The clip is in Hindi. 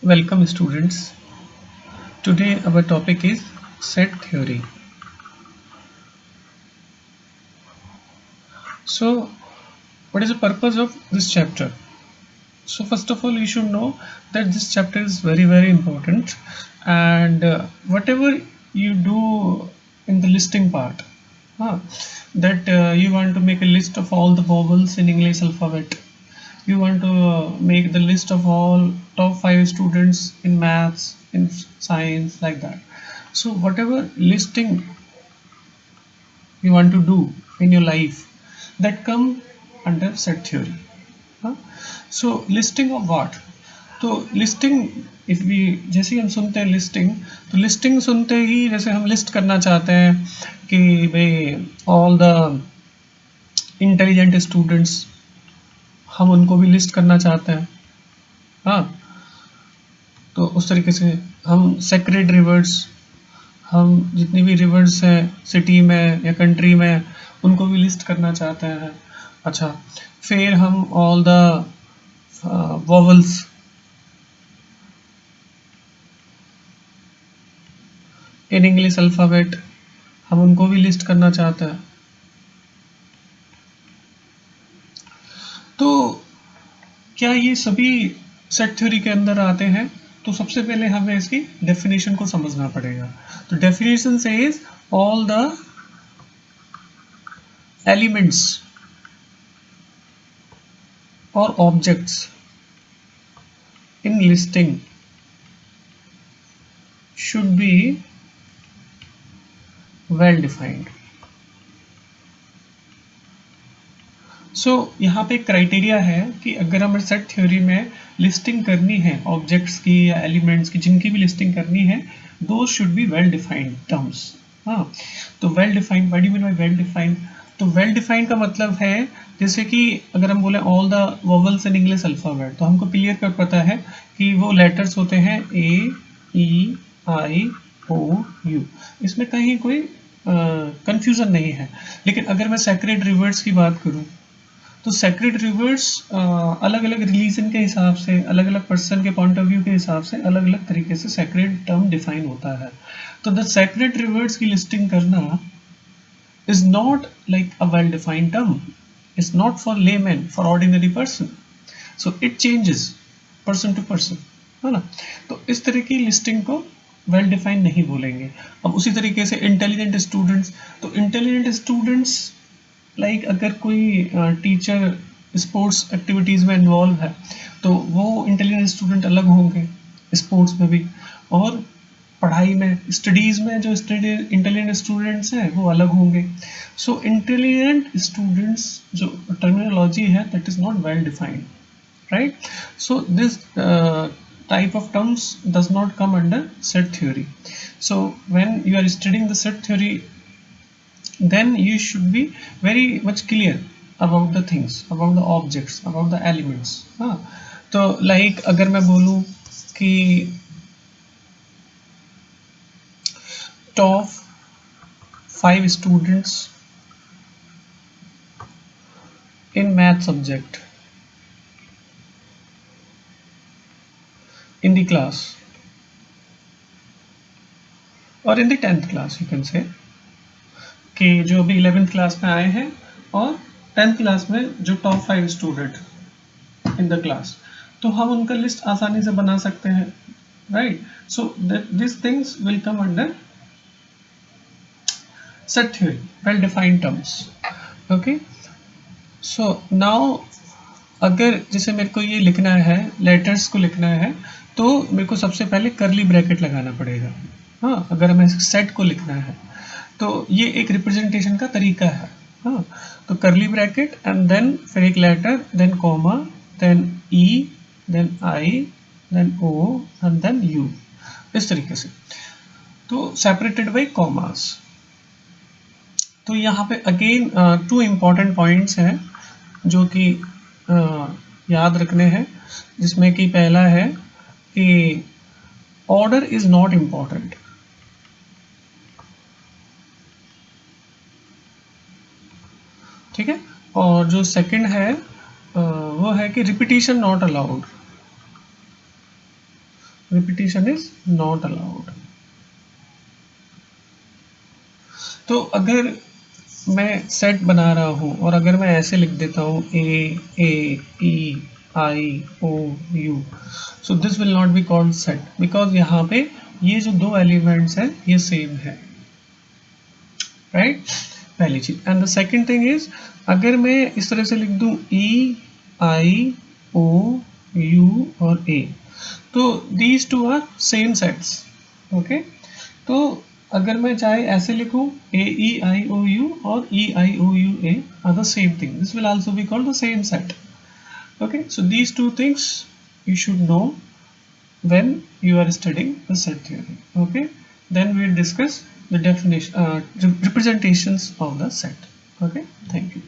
Welcome students. Today our topic is set theory. So what is the purpose of this chapter? So first of all you should know that this chapter is very important, and whatever you do in the listing part, huh, that you want to make a list of all the vowels in English alphabet. You want to make the list of all top 5 students in maths, in science, like that. So whatever listing you want to do in your life, that come under set theory, huh? So listing of what? तो लिस्टिंग इफ वी जैसे ही हम सुनते हैं लिस्टिंग, तो लिस्टिंग सुनते ही जैसे हम लिस्ट करना चाहते हैं कि भाई ऑल द इंटेलिजेंट स्टूडेंट्स, हम उनको भी लिस्ट करना चाहते हैं। हाँ, तो उस तरीके से हम सेक्रेड रिवर्स, हम जितनी भी रिवर्स हैं सिटी में या कंट्री में, उनको भी लिस्ट करना चाहते हैं। अच्छा, फिर हम all the vowels in English alphabet, हम उनको भी लिस्ट करना चाहते हैं। तो क्या ये सभी सेट थ्योरी के अंदर आते हैं? तो सबसे पहले हमें इसकी डेफिनेशन को समझना पड़ेगा। तो डेफिनेशन से इज ऑल द एलिमेंट्स और objects in listing should be well defined. सो यहाँ पे क्राइटेरिया है कि अगर हमें सेट थ्योरी में लिस्टिंग करनी है ऑब्जेक्ट्स की या एलिमेंट्स की, जिनकी भी लिस्टिंग करनी है, दो should be well defined terms. हाँ, तो well defined, what do you mean by well defined? तो वेल डिफाइंड का मतलब है जैसे कि अगर हम बोले all the vowels in English alphabet, तो हमको क्लियर कर पता है कि वो लेटर्स होते हैं ए, ई, आई, ओ, यू। इसमें कहीं कोई कंफ्यूजन नहीं है। लेकिन अगर मैं सेक्रेड रिवर्स की बात करूँ, तो सेक्रेड रिवर्स अलग अलग रिलीजन के हिसाब से, अलग अलग पर्सन के पॉइंट ऑफ व्यू के हिसाब से अलग अलग तरीके से सेक्रेड टर्म डिफाइन होता है। तो द सेक्रेड रिवर्स की लिस्टिंग करना is not like a well defined term, is not for layman, for ordinary person. So it changes person to person, है ना? तो इस तरह की लिस्टिंग को वेल डिफाइंड नहीं बोलेंगे। अब उसी तरीके से इंटेलिजेंट स्टूडेंट्स, तो इंटेलिजेंट स्टूडेंट्स लाइक अगर कोई टीचर स्पोर्ट्स एक्टिविटीज़ में इन्वॉल्व है, तो वो इंटेलिजेंट स्टूडेंट अलग होंगे स्पोर्ट्स में भी, और पढ़ाई में, स्टडीज़ में जो इंटेलिजेंट स्टूडेंट्स हैं वो अलग होंगे। सो इंटेलिजेंट स्टूडेंट्स जो टर्मिनोलॉजी है that is not well defined, right? So this type of terms does not come under set theory. So when you are studying the set theory, then you should be very much clear about the things, about the objects, about the elements, हाँ। तो like अगर मैं बोलूँ कि top 5 students in math subject in the class, or in the 10th class you can say, कि जो अभी 11th क्लास में आए हैं और 10th क्लास में जो top 5 student in the class, तो हम उनका लिस्ट आसानी से बना सकते हैं, right? So this things will come under set theory, well defined terms. Okay, so now अगर जैसे मेरे को ये लिखना है, लेटर्स को लिखना है, तो मेरे को सबसे पहले करली ब्रैकेट लगाना पड़ेगा। हाँ, अगर हमें सेट को लिखना है तो ये एक रिप्रेजेंटेशन का तरीका है। हाँ, तो करली ब्रैकेट एंड देन फिर एक letter, then comma, then E, then I, then O and then U, इस तरीके से, तो सेपरेटेड बाई कॉमास। तो यहाँ पे अगेन 2 इम्पॉर्टेंट पॉइंट्स हैं जो कि याद रखने हैं, जिसमें कि पहला है कि ऑर्डर इज नॉट इम्पॉर्टेंट, ठीक है? और जो सेकंड है वो है कि repetition not allowed. repetition is not allowed. तो अगर मैं सेट बना रहा हूँ और अगर मैं ऐसे लिख देता हूँ A, E, I, O, U, so this will not be called set, because यहाँ पे ये जो दो एलिमेंट्स हैं ये सेम है, राइट? पहली चीज। And the second thing is, अगर मैं इस तरह से लिख दूं E, I, O, U और A, तो these two are same sets, okay? तो अगर मैं चाहे ऐसे लिखूं A, E, I, O, U और E, I, O, U, A are the same thing, this will also be called the same set, okay? So these two things you should know when you are studying the set theory, okay? Then we will discuss the definition representations of the set, okay? Thank you.